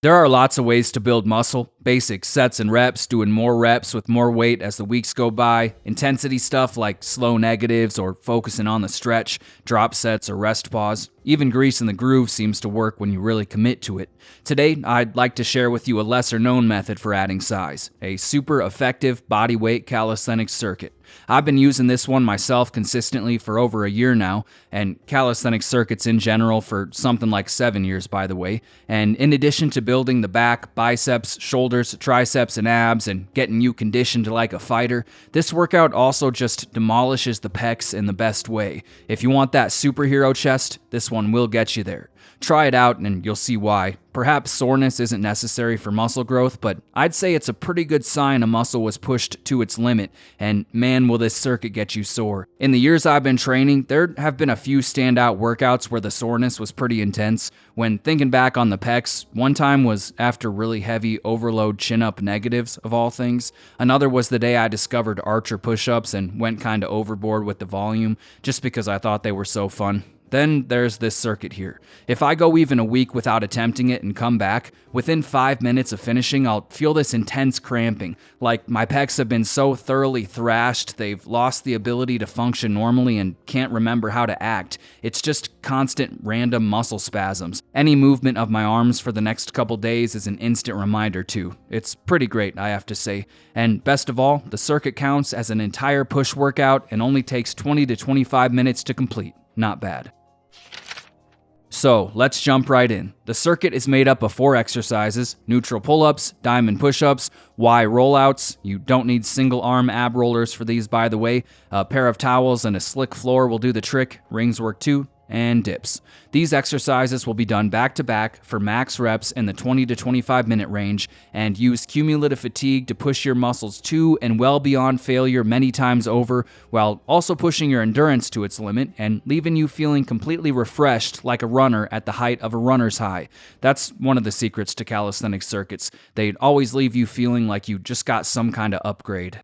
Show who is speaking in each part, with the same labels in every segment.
Speaker 1: There are lots of ways to build muscle. Basic sets and reps, doing more reps with more weight as the weeks go by. Intensity stuff like slow negatives or focusing on the stretch, drop sets or rest pause. Even grease in the groove seems to work when you really commit to it. Today, I'd like to share with you a lesser known method for adding size, a super effective bodyweight calisthenics circuit. I've been using this one myself consistently for over a year now, and calisthenics circuits in general for something like 7 years, by the way. And in addition to building the back, biceps, shoulders, triceps, and abs, and getting you conditioned like a fighter, this workout also just demolishes the pecs in the best way. If you want that superhero chest, this one will get you there. Try it out and you'll see why. Perhaps soreness isn't necessary for muscle growth, but I'd say it's a pretty good sign a muscle was pushed to its limit, and man will this circuit get you sore. In the years I've been training, there have been a few standout workouts where the soreness was pretty intense. When thinking back on the pecs, one time was after really heavy overload chin-up negatives, of all things. Another was the day I discovered archer push-ups and went kinda overboard with the volume, just because I thought they were so fun. Then there's this circuit here. If I go even a week without attempting it and come back, within 5 minutes of finishing, I'll feel this intense cramping, like my pecs have been so thoroughly thrashed they've lost the ability to function normally and can't remember how to act. It's just constant random muscle spasms. Any movement of my arms for the next couple days is an instant reminder too. It's pretty great, I have to say. And best of all, the circuit counts as an entire push workout and only takes 20 to 25 minutes to complete. Not bad. So let's jump right in. The circuit is made up of 4 exercises: neutral pull-ups, diamond push-ups, Y rollouts. You don't need single arm ab rollers for these, by the way. A pair of towels and a slick floor will do the trick. Rings work too. And dips. These exercises will be done back-to-back for max reps in the 20 to 25 minute range, and use cumulative fatigue to push your muscles to and well beyond failure many times over, while also pushing your endurance to its limit and leaving you feeling completely refreshed like a runner at the height of a runner's high. That's one of the secrets to calisthenics circuits. They'd always leave you feeling like you just got some kind of upgrade.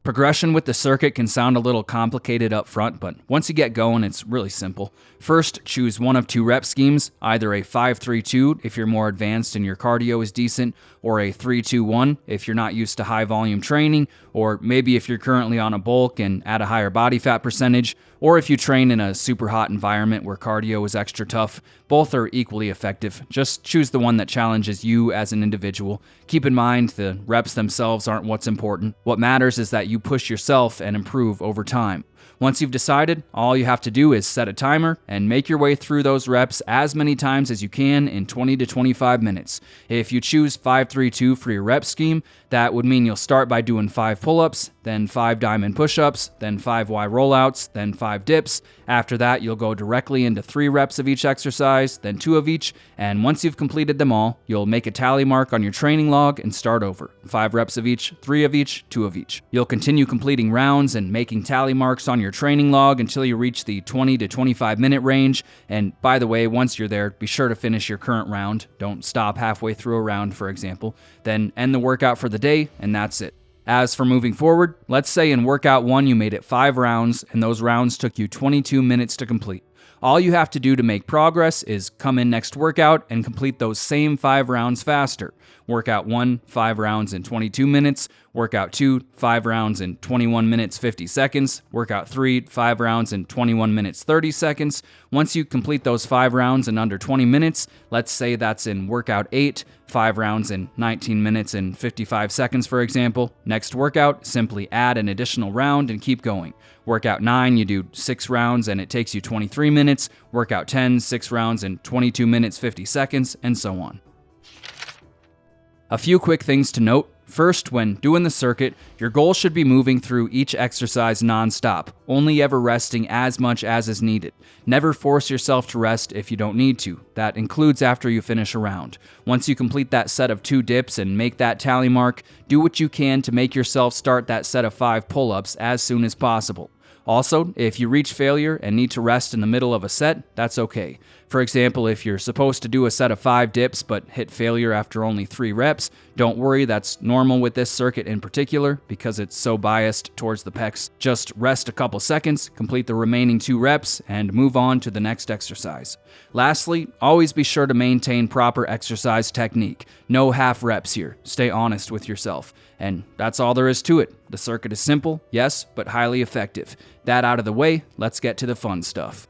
Speaker 1: Progression with the circuit can sound a little complicated up front, but once you get going, it's really simple. First, choose one of 2 rep schemes, either a 5-3-2 if you're more advanced and your cardio is decent, or a 3-2-1 if you're not used to high volume training, or maybe if you're currently on a bulk and at a higher body fat percentage, or if you train in a super hot environment where cardio is extra tough. Both are equally effective. Just choose the one that challenges you as an individual. Keep in mind, the reps themselves aren't what's important. What matters is that you push yourself and improve over time. Once you've decided, all you have to do is set a timer and make your way through those reps as many times as you can in 20 to 25 minutes. If you choose 5-3-2 for your rep scheme, that would mean you'll start by doing 5 pull-ups, then 5 diamond push-ups, then 5 Y rollouts, then 5 dips. After that, you'll go directly into 3 reps of each exercise, then 2 of each, and once you've completed them all, you'll make a tally mark on your training log and start over. 5 reps of each, 3 of each, 2 of each. You'll continue completing rounds and making tally marks on your training log until you reach the 20 to 25 minute range. And by the way, once you're there, be sure to finish your current round. Don't stop halfway through a round, for example. Then end the workout for the day, and that's it. As for moving forward, let's say in workout 1 you made it 5 rounds, and those rounds took you 22 minutes to complete. All you have to do to make progress is come in next workout and complete those same 5 rounds faster. Workout 1, 5 rounds in 22 minutes. Workout 2, 5 rounds in 21 minutes 50 seconds. Workout 3, 5 rounds in 21 minutes 30 seconds. Once you complete those 5 rounds in under 20 minutes, let's say that's in workout 8, 5 rounds in 19 minutes and 55 seconds, for example. Next workout, simply add an additional round and keep going. Workout 9, you do 6 rounds and it takes you 23 minutes. Workout 10, 6 rounds in 22 minutes 50 seconds, and so on. A few quick things to note. First, when doing the circuit, your goal should be moving through each exercise non-stop, only ever resting as much as is needed. Never force yourself to rest if you don't need to. That includes after you finish a round. Once you complete that set of 2 dips and make that tally mark, do what you can to make yourself start that set of 5 pull-ups as soon as possible. Also, if you reach failure and need to rest in the middle of a set, that's okay. For example, if you're supposed to do a set of 5 dips but hit failure after only 3 reps, don't worry, that's normal with this circuit in particular because it's so biased towards the pecs. Just rest a couple seconds, complete the remaining 2 reps, and move on to the next exercise. Lastly, always be sure to maintain proper exercise technique. No half reps here. Stay honest with yourself. And that's all there is to it. The circuit is simple, yes, but highly effective. That out of the way, let's get to the fun stuff.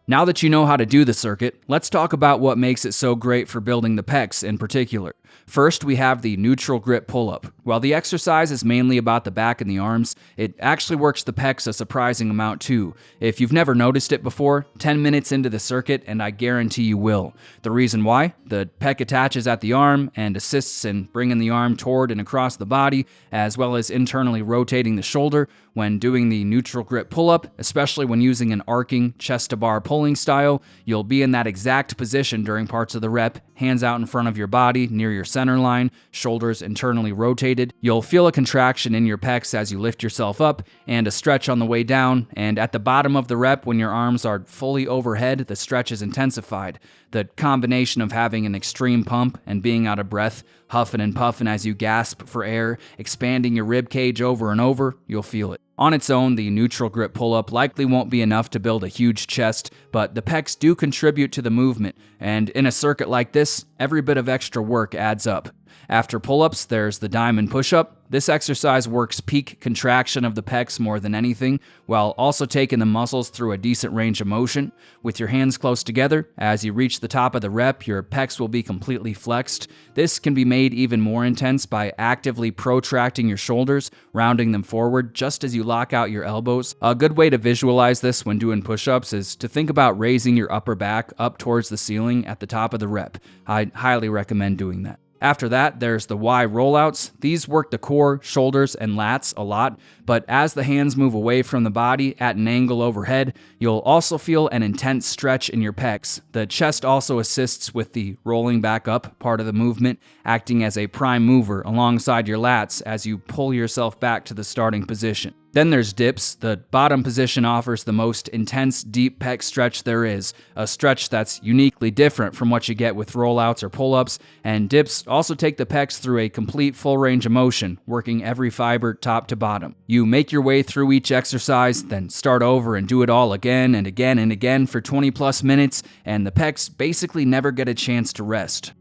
Speaker 1: Now that you know how to do the circuit, let's talk about what makes it so great for building the pecs in particular. First, we have the neutral grip pull-up. While the exercise is mainly about the back and the arms, it actually works the pecs a surprising amount too. If you've never noticed it before, 10 minutes into the circuit and I guarantee you will. The reason why? The pec attaches at the arm and assists in bringing the arm toward and across the body, as well as internally rotating the shoulder when doing the neutral grip pull-up, especially when using an arcing chest-to-bar pulling style. You'll be in that exact position during parts of the rep, hands out in front of your body near your center line, shoulders internally rotated. You'll feel a contraction in your pecs as you lift yourself up and a stretch on the way down, and at the bottom of the rep when your arms are fully overhead, the stretch is intensified. The combination of having an extreme pump and being out of breath, huffing and puffing as you gasp for air, expanding your rib cage over and over, you'll feel it. On its own, the neutral grip pull-up likely won't be enough to build a huge chest, but the pecs do contribute to the movement, and in a circuit like this, every bit of extra work adds up. After pull-ups, there's the diamond push-up. This exercise works peak contraction of the pecs more than anything, while also taking the muscles through a decent range of motion. With your hands close together, as you reach the top of the rep, your pecs will be completely flexed. This can be made even more intense by actively protracting your shoulders, rounding them forward just as you lock out your elbows. A good way to visualize this when doing push-ups is to think about raising your upper back up towards the ceiling at the top of the rep. I'd highly recommend doing that. After that, there's the Y rollouts. These work the core, shoulders, and lats a lot, but as the hands move away from the body at an angle overhead, you'll also feel an intense stretch in your pecs. The chest also assists with the rolling back up part of the movement, acting as a prime mover alongside your lats as you pull yourself back to the starting position. Then there's dips. The bottom position offers the most intense deep pec stretch there is, a stretch that's uniquely different from what you get with rollouts or pull-ups, and dips also take the pecs through a complete full range of motion, working every fiber top to bottom. You make your way through each exercise, then start over and do it all again and again and again for 20 plus minutes, and the pecs basically never get a chance to rest.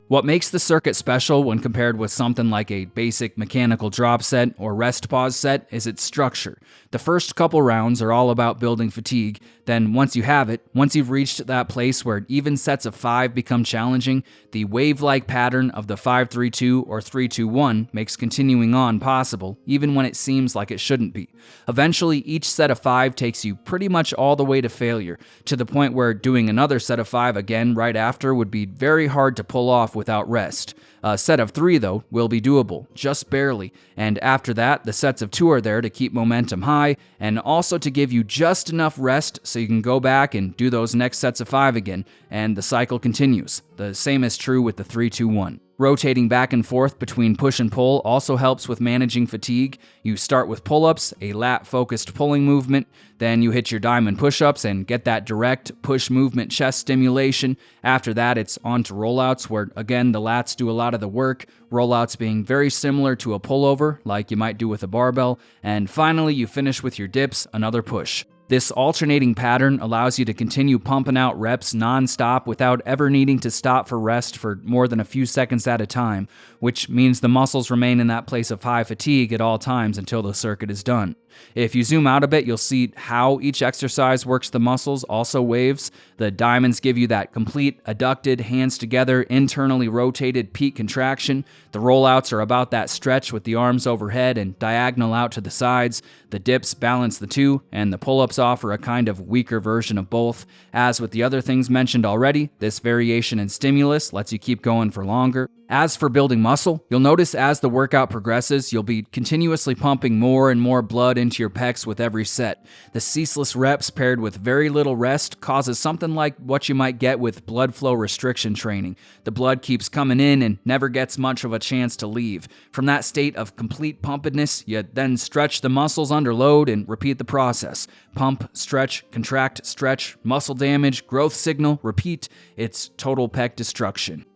Speaker 1: What makes the circuit special when compared with something like a basic mechanical drop set or rest pause set is its structure. The first couple rounds are all about building fatigue, then once you have it, once you've reached that place where even sets of 5 become challenging, the wave-like pattern of the 5-3-2 or 3-2-1 makes continuing on possible, even when it seems like it shouldn't be. Eventually, each set of 5 takes you pretty much all the way to failure, to the point where doing another set of 5 again right after would be very hard to pull off without rest. A set of 3, though, will be doable, just barely, and after that, the sets of 2 are there to keep momentum high, and also to give you just enough rest so you can go back and do those next sets of 5 again, and the cycle continues. The same is true with the 3-2-1. Rotating back and forth between push and pull also helps with managing fatigue. You start with pull-ups, a lat-focused pulling movement, then you hit your diamond push-ups and get that direct push movement chest stimulation. After that, it's on to rollouts where, again, the lats do a lot of the work, rollouts being very similar to a pullover, like you might do with a barbell, and finally you finish with your dips, another push. This alternating pattern allows you to continue pumping out reps non-stop without ever needing to stop for rest for more than a few seconds at a time, which means the muscles remain in that place of high fatigue at all times until the circuit is done. If you zoom out a bit, you'll see how each exercise works the muscles, also waves. The diamonds give you that complete adducted, hands together, internally rotated peak contraction. The rollouts are about that stretch with the arms overhead and diagonal out to the sides. The dips balance the two, and the pull-ups offer a kind of weaker version of both. As with the other things mentioned already, this variation in stimulus lets you keep going for longer. As for building muscle, you'll notice as the workout progresses, you'll be continuously pumping more and more blood into your pecs with every set. The ceaseless reps paired with very little rest causes something like what you might get with blood flow restriction training. The blood keeps coming in and never gets much of a chance to leave. From that state of complete pumpedness, you then stretch the muscles under load and repeat the process. Pump, stretch, contract, stretch, muscle damage, growth signal, repeat. It's total pec destruction.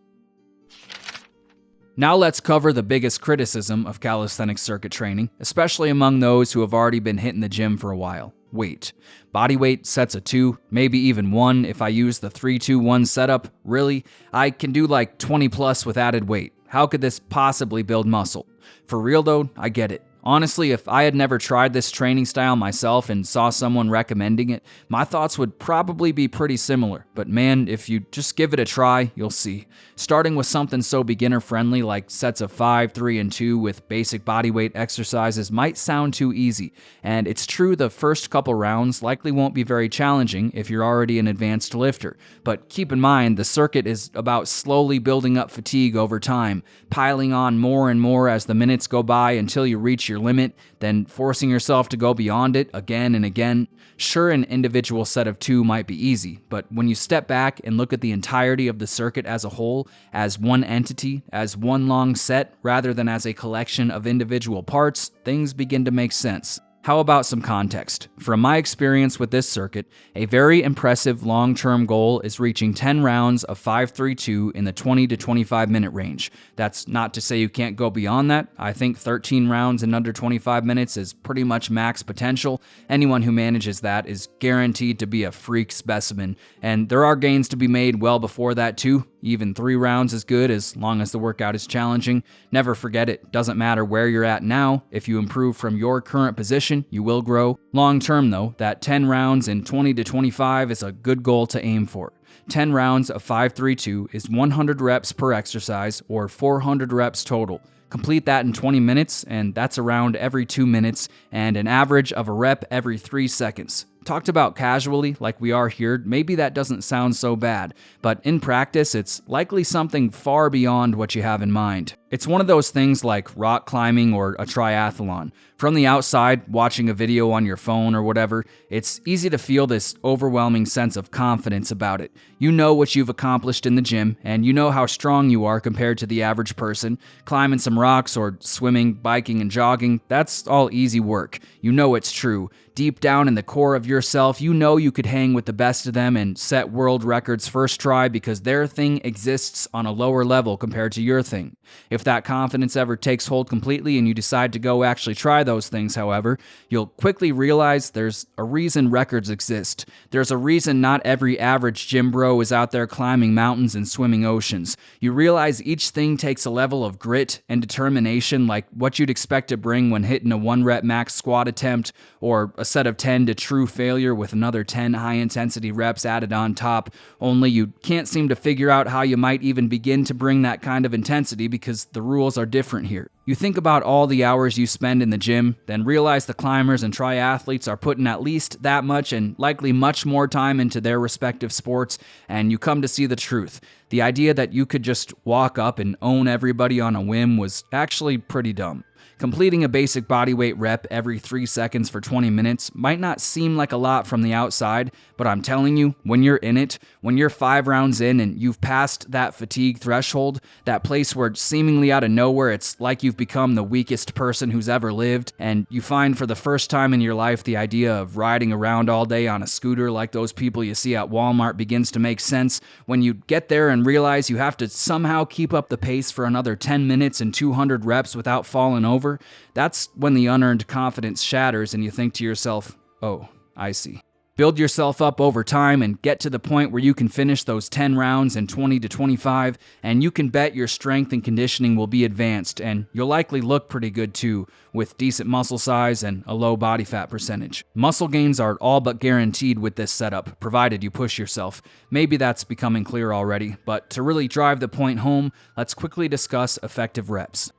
Speaker 1: Now let's cover the biggest criticism of calisthenics circuit training, especially among those who have already been hitting the gym for a while. Weight. Bodyweight sets of 2, maybe even 1 if I use the 3-2-1 setup. Really? I can do like 20 plus with added weight. How could this possibly build muscle? For real though, I get it. Honestly, if I had never tried this training style myself and saw someone recommending it, my thoughts would probably be pretty similar. But man, if you just give it a try, you'll see. Starting with something so beginner-friendly like sets of 5, 3, and 2 with basic bodyweight exercises might sound too easy. And it's true the first couple rounds likely won't be very challenging if you're already an advanced lifter. But keep in mind, the circuit is about slowly building up fatigue over time, piling on more and more as the minutes go by until you reach your limit, then forcing yourself to go beyond it again and again. Sure, an individual set of 2 might be easy, but when you step back and look at the entirety of the circuit as a whole, as one entity, as one long set, rather than as a collection of individual parts, things begin to make sense. How about some context? From my experience with this circuit, a very impressive long-term goal is reaching 10 rounds of 5-3-2 in the 20 to 25 minute range. That's not to say you can't go beyond that. I think 13 rounds in under 25 minutes is pretty much max potential. Anyone who manages that is guaranteed to be a freak specimen, and there are gains to be made well before that too. Even 3 rounds is good as long as the workout is challenging. Never forget it doesn't matter where you're at now. If you improve from your current position, you will grow. Long term though, that 10 rounds in 20 to 25 is a good goal to aim for. 10 rounds of 5-3-2 is 100 reps per exercise or 400 reps total. Complete that in 20 minutes, and that's around every 2 minutes, and an average of a rep every 3 seconds. Talked about casually, like we are here, maybe that doesn't sound so bad, but in practice, it's likely something far beyond what you have in mind. It's one of those things like rock climbing or a triathlon. From the outside, watching a video on your phone or whatever, it's easy to feel this overwhelming sense of confidence about it. You know what you've accomplished in the gym, and you know how strong you are compared to the average person. Climbing some rocks or swimming, biking, and jogging, that's all easy work. You know it's true. Deep down in the core of yourself, you know you could hang with the best of them and set world records first try because their thing exists on a lower level compared to your thing. If that confidence ever takes hold completely and you decide to go actually try those things, however, you'll quickly realize there's a reason records exist. There's a reason not every average gym bro is out there climbing mountains and swimming oceans. You realize each thing takes a level of grit and determination like what you'd expect to bring when hitting a 1-rep max squat attempt or a set of 10 to true failure with another 10 high-intensity reps added on top, only you can't seem to figure out how you might even begin to bring that kind of intensity because the rules are different here. You think about all the hours you spend in the gym, then realize the climbers and triathletes are putting at least that much and likely much more time into their respective sports, and you come to see the truth. The idea that you could just walk up and own everybody on a whim was actually pretty dumb. Completing a basic bodyweight rep every 3 seconds for 20 minutes might not seem like a lot from the outside, but I'm telling you, when you're in it, when you're 5 rounds in and you've passed that fatigue threshold, that place where seemingly out of nowhere it's like you've become the weakest person who's ever lived, and you find for the first time in your life the idea of riding around all day on a scooter like those people you see at Walmart begins to make sense, when you get there and realize you have to somehow keep up the pace for another 10 minutes and 200 reps without falling over, that's when the unearned confidence shatters and you think to yourself, oh, I see. Build yourself up over time and get to the point where you can finish those 10 rounds in 20 to 25, and you can bet your strength and conditioning will be advanced, and you'll likely look pretty good too, with decent muscle size and a low body fat percentage. Muscle gains are all but guaranteed with this setup, provided you push yourself. Maybe that's becoming clear already, but to really drive the point home, let's quickly discuss effective reps.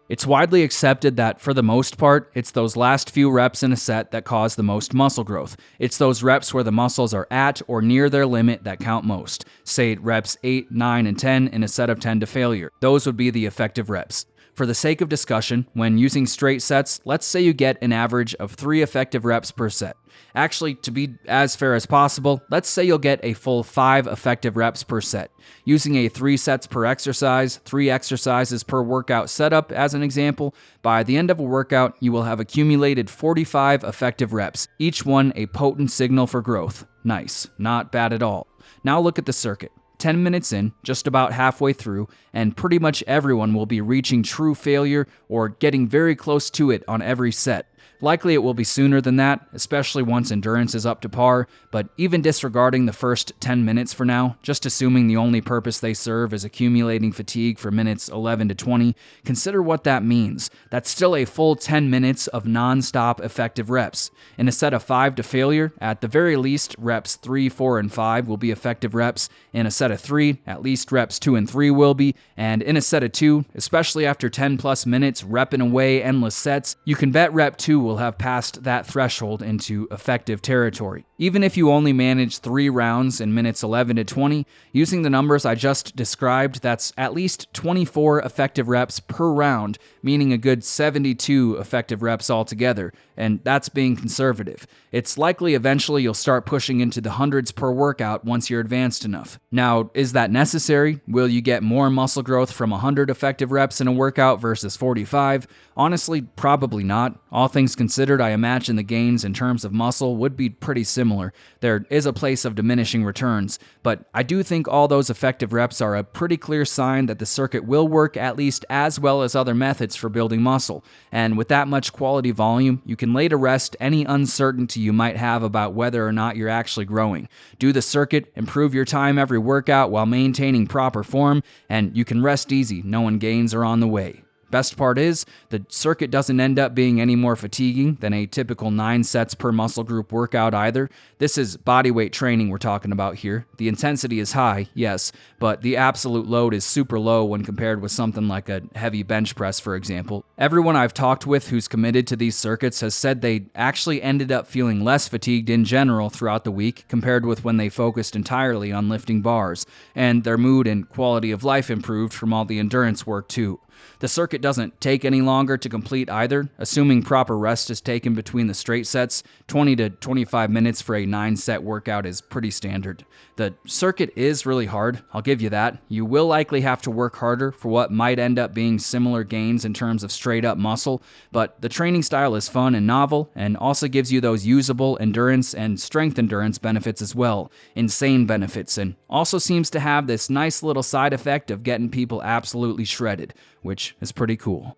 Speaker 1: It's widely accepted that, for the most part, it's those last few reps in a set that cause the most muscle growth. It's those reps where the muscles are at or near their limit that count most. Say reps 8, 9, and 10 in a set of 10 to failure. Those would be the effective reps. For the sake of discussion, when using straight sets, let's say you get an average of 3 effective reps per set. Actually, to be as fair as possible, let's say you'll get a full 5 effective reps per set. Using a 3 sets per exercise, 3 exercises per workout setup as an example, by the end of a workout, you will have accumulated 45 effective reps, each one a potent signal for growth. Nice, not bad at all. Now look at the circuit. 10 minutes in, just about halfway through, and pretty much everyone will be reaching true failure or getting very close to it on every set. Likely it will be sooner than that, especially once endurance is up to par, but even disregarding the first 10 minutes for now, just assuming the only purpose they serve is accumulating fatigue for minutes 11 to 20, consider what that means. That's still a full 10 minutes of non-stop effective reps. In a set of 5 to failure, at the very least, reps 3, 4, and 5 will be effective reps. In a set of 3, at least reps 2 and 3 will be, and in a set of 2, especially after 10 plus minutes repping away endless sets, you can bet rep 2 will have passed that threshold into effective territory. Even if you only manage 3 rounds in minutes 11 to 20, using the numbers I just described, that's at least 24 effective reps per round, meaning a good 72 effective reps altogether, and that's being conservative. It's likely eventually you'll start pushing into the hundreds per workout once you're advanced enough. Now, is that necessary? Will you get more muscle growth from 100 effective reps in a workout versus 45? Honestly, probably not. All things considered, I imagine the gains in terms of muscle would be pretty similar. There is a place of diminishing returns, but I do think all those effective reps are a pretty clear sign that the circuit will work at least as well as other methods for building muscle. And with that much quality volume, you can lay to rest any uncertainty you might have about whether or not you're actually growing. Do the circuit, improve your time every workout while maintaining proper form, and you can rest easy knowing gains are on the way. Best part is, the circuit doesn't end up being any more fatiguing than a typical 9 sets per muscle group workout either. This is bodyweight training we're talking about here. The intensity is high, yes, but the absolute load is super low when compared with something like a heavy bench press, for example. Everyone I've talked with who's committed to these circuits has said they actually ended up feeling less fatigued in general throughout the week compared with when they focused entirely on lifting bars, and their mood and quality of life improved from all the endurance work too. The circuit doesn't take any longer to complete either, assuming proper rest is taken between the straight sets. 20 to 25 minutes for a 9-set workout is pretty standard. The circuit is really hard, I'll give you that. You will likely have to work harder for what might end up being similar gains in terms of straight-up muscle, but the training style is fun and novel, and also gives you those usable endurance and strength endurance benefits as well. Insane benefits, and also seems to have this nice little side effect of getting people absolutely shredded, which is pretty cool.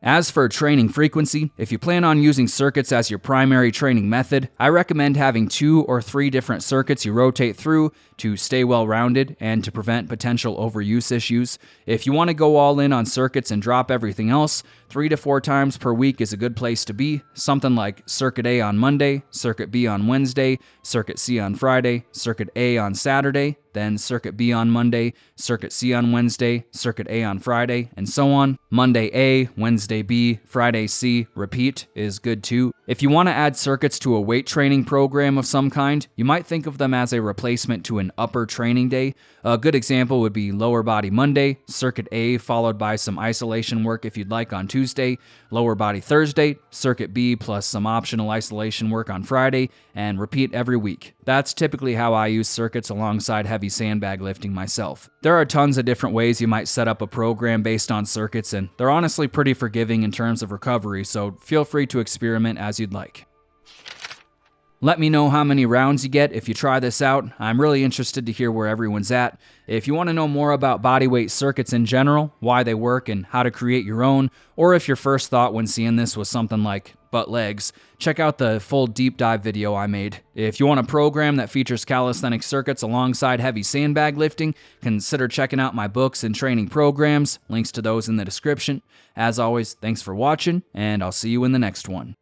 Speaker 1: As for training frequency, if you plan on using circuits as your primary training method, I recommend having 2 or 3 different circuits you rotate through to stay well-rounded and to prevent potential overuse issues. If you want to go all in on circuits and drop everything else, 3 to 4 times per week is a good place to be. Something like Circuit A on Monday, Circuit B on Wednesday, Circuit C on Friday, Circuit A on Saturday, then Circuit B on Monday, Circuit C on Wednesday, Circuit A on Friday, and so on. Monday A, Wednesday B, Friday C, repeat is good too. If you want to add circuits to a weight training program of some kind, you might think of them as a replacement to an upper training day. A good example would be lower body Monday, Circuit A followed by some isolation work if you'd like on Tuesday, lower body Thursday, Circuit B plus some optional isolation work on Friday, and repeat every week. That's typically how I use circuits alongside heavy sandbag lifting myself. There are tons of different ways you might set up a program based on circuits, and they're honestly pretty forgiving in terms of recovery, so feel free to experiment as you'd like. Let me know how many rounds you get if you try this out. I'm really interested to hear where everyone's at. If you want to know more about bodyweight circuits in general, why they work and how to create your own, or if your first thought when seeing this was something like butt legs, check out the full deep dive video I made. If you want a program that features calisthenic circuits alongside heavy sandbag lifting, consider checking out my books and training programs. Links to those in the description. As always, thanks for watching, and I'll see you in the next one.